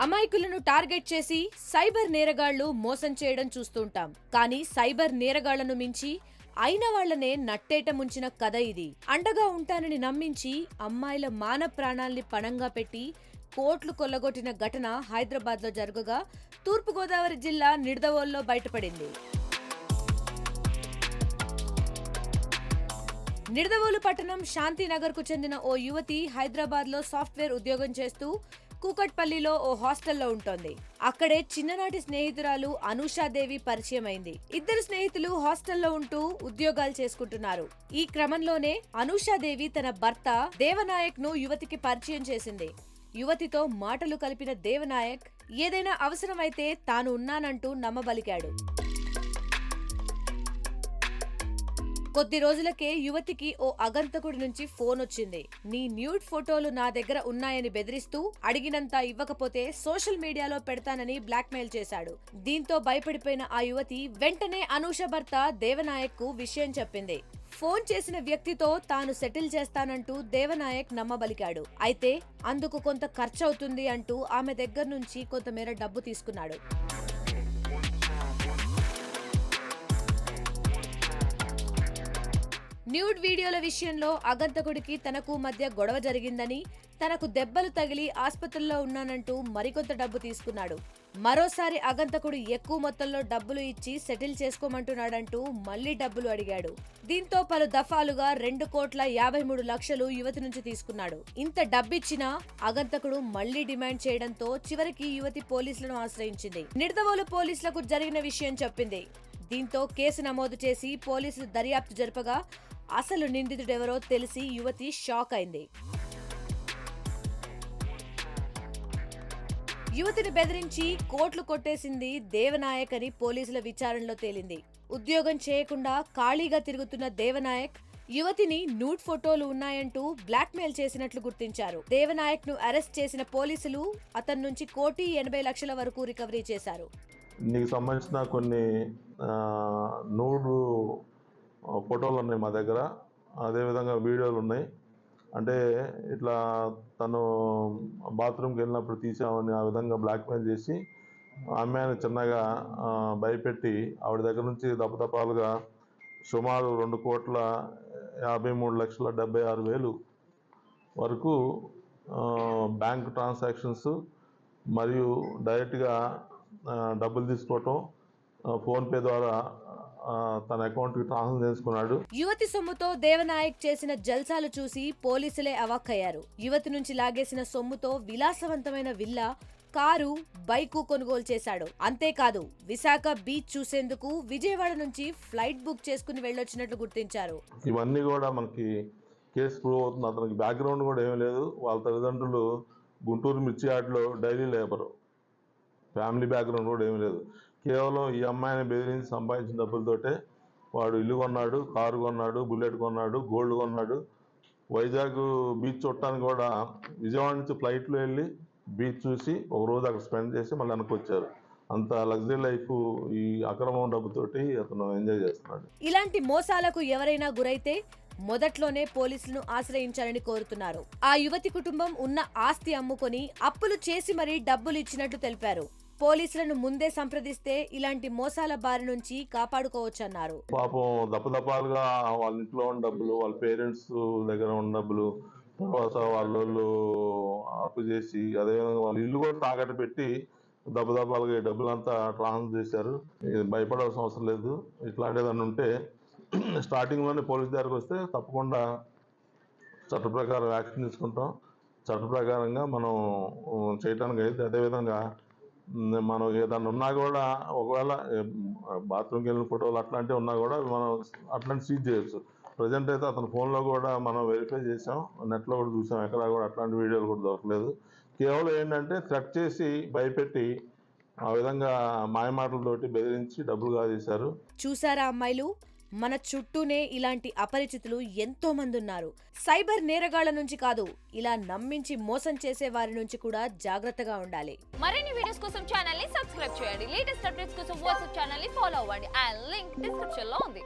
అమాయకులను target చేసి cyber నేరగాళ్లు మోసం చేయడం చూస్తుంటాం. కానీ సైబర్ నేరగాళ్లను మించి అయిన వాళ్లనే నట్టేట ముంచిన కథ ఇది. అండగా ఉంటానని నమ్మించి అమ్మాయిల మాన ప్రాణాల్ని పణంగా పెట్టి కోట్లు కొల్లగొట్టిన ఘటన హైదరాబాద్ లో జరగగా తూర్పుగోదావరి జిల్లా నిడదవోలులో బయటపడింది. నిడదవోలు పట్టణం శాంతినగర్ కు చెందిన ఓ యువతి హైదరాబాద్ లో సాఫ్ట్వేర్ ఉద్యోగం చేస్తూ కూకట్పల్లిలో ఓ హాస్టల్లో ఉంటోంది. అక్కడే చిన్ననాటి స్నేహితురాలు అనూషాదేవి పరిచయం అయింది. ఇద్దరు స్నేహితులు హాస్టల్లో ఉంటూ ఉద్యోగాలు చేసుకుంటున్నారు. ఈ క్రమంలోనే అనూషాదేవి తన భర్త దేవనాయక్ ను యువతికి పరిచయం చేసింది. యువతితో మాటలు కలిపిన దేవనాయక్ ఏదైనా అవసరమైతే తాను ఉన్నానంటూ నమ్మబలికాడు. కొద్ది రోజులకే యువతికి ఓ అగంతకుడి నుంచి ఫోన్ వచ్చింది. నీ న్యూడ్ ఫోటోలు నా దగ్గర ఉన్నాయని బెదిరిస్తూ అడిగినంత ఇవ్వకపోతే సోషల్ మీడియాలో పెడతానని బ్లాక్మెయిల్ చేశాడు. దీంతో భయపడిపోయిన ఆ యువతి వెంటనే అనూష భర్త దేవనాయక్ కు విషయం చెప్పింది. ఫోన్ చేసిన వ్యక్తితో తాను సెటిల్ చేస్తానంటూ దేవనాయక్ నమ్మబలికాడు. అయితే అందుకు కొంత ఖర్చవుతుంది అంటూ ఆమె దగ్గర నుంచి కొంతమేర డబ్బు తీసుకున్నాడు. న్యూడ్ వీడియోల విషయంలో అగంతకుడికి తనకు మధ్య గొడవ జరిగిందని, తనకు దెబ్బలు తగిలి ఆస్పత్రిలో ఉన్నానంటూ మరికొంత డబ్బు తీసుకున్నాడు. మరోసారి అగంతకుడు ఎక్కువ మొత్తంలో డబ్బులు ఇచ్చి సెటిల్ చేసుకోమంటున్నాడంటూ మళ్లీ డబ్బులు అడిగాడు. దీంతో పలు దఫాలుగా 2,53,00,000 యువతి నుంచి తీసుకున్నాడు. ఇంత డబ్బిచ్చినా అగంతకుడు మళ్లీ డిమాండ్ చేయడంతో చివరికి యువతి పోలీసులను ఆశ్రయించింది. నిడదవోలు పోలీసులకు జరిగిన విషయం చెప్పింది. దీంతో కేసు నమోదు చేసి పోలీసులు దర్యాప్తు జరపగా అసలు నిందితుడెవరో తెలిసి యువతి షాక్ అయింది. యువతిని బెదిరించి కోట్లు కొట్టేసింది దేవనాయక్ అని పోలీసుల విచారణలో తేలింది. ఉద్యోగం చేయకుండా ఖాళీగా తిరుగుతున్న దేవనాయక్ యువతిని న్యూడ్ ఫోటోలు ఉన్నాయంటూ బ్లాక్మెయిల్ చేసినట్లు గుర్తించారు. దేవనాయక్ ను అరెస్ట్ చేసిన పోలీసులు అతని నుంచి 1,80,00,000 వరకు రికవరీ చేశారు. నీకు సంబంధించిన కొన్ని నూడు ఫోటోలు ఉన్నాయి మా దగ్గర, అదేవిధంగా వీడియోలు ఉన్నాయి. అంటే ఇట్లా తను బాత్రూమ్కి వెళ్ళినప్పుడు తీసామని ఆ విధంగా బ్లాక్మెయిల్ చేసి అమ్మాయిని చిన్నగా భయపెట్టి ఆవిడ దగ్గర నుంచి దపదపాలుగా సుమారు 2,53,76,000 వరకు బ్యాంక్ ట్రాన్సాక్షన్స్ మరియు డైరెక్ట్గా డబ్బులు తీసుకోవటం ఫోన్పే ద్వారా తన అకౌంట్ కి ట్రాన్స్ఫర్ చేసుకున్నాడు. యువతి సొమ్ముతో దేవనాయక్ చేసిన జల్సాలు చూసి పోలీసులే అవాక్కయ్యారు. యువతి నుంచి లాగేసిన సొమ్ముతో విలాసవంతమైన విల్లా, కారు, బైకు కొనుగోలు చేశాడు. అంతేకాదు విశాఖ బీచ్ చూసేందుకు విజయవాడ నుంచి ఫ్లైట్ బుక్ చేసుకుని వెళ్ళొచ్చినట్లు గుర్తించారు. ఇవన్నీ కూడా మనకి కేసు ప్రూవ్ అవుతుంది. అతనికి బ్యాక్గ్రౌండ్ కూడా ఏమీ లేదు. వాళ్ళ తల్లిదండ్రులు గుంటూరు మిర్చి యార్డ్లో డైలీ లేబరు, ఫ్యామిలీ బ్యాక్గ్రౌండ్ కూడా ఏమీ లేదు. కేవలం ఈ అమ్మాయిని బెదిరించి సంపాదించిన డబ్బులతోటే వాడు ఇల్లు కొన్నాడు, కారు కొన్నాడు, బుల్లెట్ కొన్నాడు, గోల్డ్ కొన్నాడు. వైజాగ్ బీచ్ చూడటానికి కూడా విజయవాడ నుంచి ఫ్లైట్లో వెళ్ళి బీచ్ చూసి ఒక రోజు అక్కడ స్పెండ్ చేసి మళ్ళీ వెనక్కి వచ్చారు. అంత లగ్జరీ లైఫ్ ఈ అక్రమం డబ్బుతోటి అతను ఎంజాయ్ చేస్తున్నాడు. ఇలాంటి మోసాలకు ఎవరైనా గురైతే మొదట్లోనే పోలీసులను ఆశ్రయించాలని కోరుతున్నారు. ఆ యువతి కుటుంబం ఉన్న ఆస్తి అమ్ముకొని అప్పులు చేసి మరీ డబ్బులు ఇచ్చినట్లు తెలిపారు. పోలీసులను ముందే సంప్రదిస్తే ఇలాంటి మోసాల బారి నుంచి కాపాడుకోవచ్చన్నారు. పాపం దపదపాలుగా వాళ్ళ ఇంట్లో ఉన్న డబ్బులు, వాళ్ళ పేరెంట్స్ దగ్గర ఉన్న డబ్బులు, తర్వాత వాళ్ళు అప్పు చేసి అదేవిధంగా వాళ్ళ ఇల్లు కూడా తాకట్టు పెట్టి దపదపాలుగా ఈ డబ్బులంతా ట్రాన్స్ఫర్ చేశారు. భయపడాల్సిన అవసరం లేదు. ఇట్లాంటిదన్నా ఉంటే స్టార్టింగ్లోనే పోలీస్ దగ్గరకు వస్తే తప్పకుండా చట్ట ప్రకారం యాక్షన్ తీసుకుంటాం. చట్ట ప్రకారంగా మనం చేయటానికి అయితే అదేవిధంగా మనం ఏదన్నా ఉన్నా కూడా ఒకవేళ బాత్రూమ్కి వెళ్ళిన ఫోటోలు అట్లాంటివి ఉన్నా కూడా మనం అట్లాంటి సీజ్ చేయొచ్చు. ప్రజెంట్ అయితే అతని ఫోన్లో కూడా మనం వెరిఫై చేసాం, నెట్లో కూడా చూసాం, ఎక్కడ కూడా అట్లాంటి వీడియోలు కూడా దొరకలేదు. కేవలం ఏంటంటే థ్రెట్ చేసి భయపెట్టి ఆ విధంగా మాయమాటలతోటి బెదిరించి డబ్బులు కాజేశారు. చూసారా అమ్మాయిలు, మన చుట్టూనే ఇలాంటి అపరిచితులు ఎంతో మంది ఉన్నారు. సైబర్ నేరగాళ్ల నుంచి కాదు, ఇలా నమ్మించి మోసం చేసే వారి నుంచి కూడా జాగ్రత్తగా ఉండాలి. మరిన్ని వీడియోస్ కోసం ఛానల్ ని సబ్స్క్రైబ్ చేయండి. లేటెస్ట్ అప్డేట్స్ కోసం వాట్సాప్ ఛానల్ ని ఫాలో అవ్వండి. ఆ లింక్ డిస్క్రిప్షన్ లో ఉంది.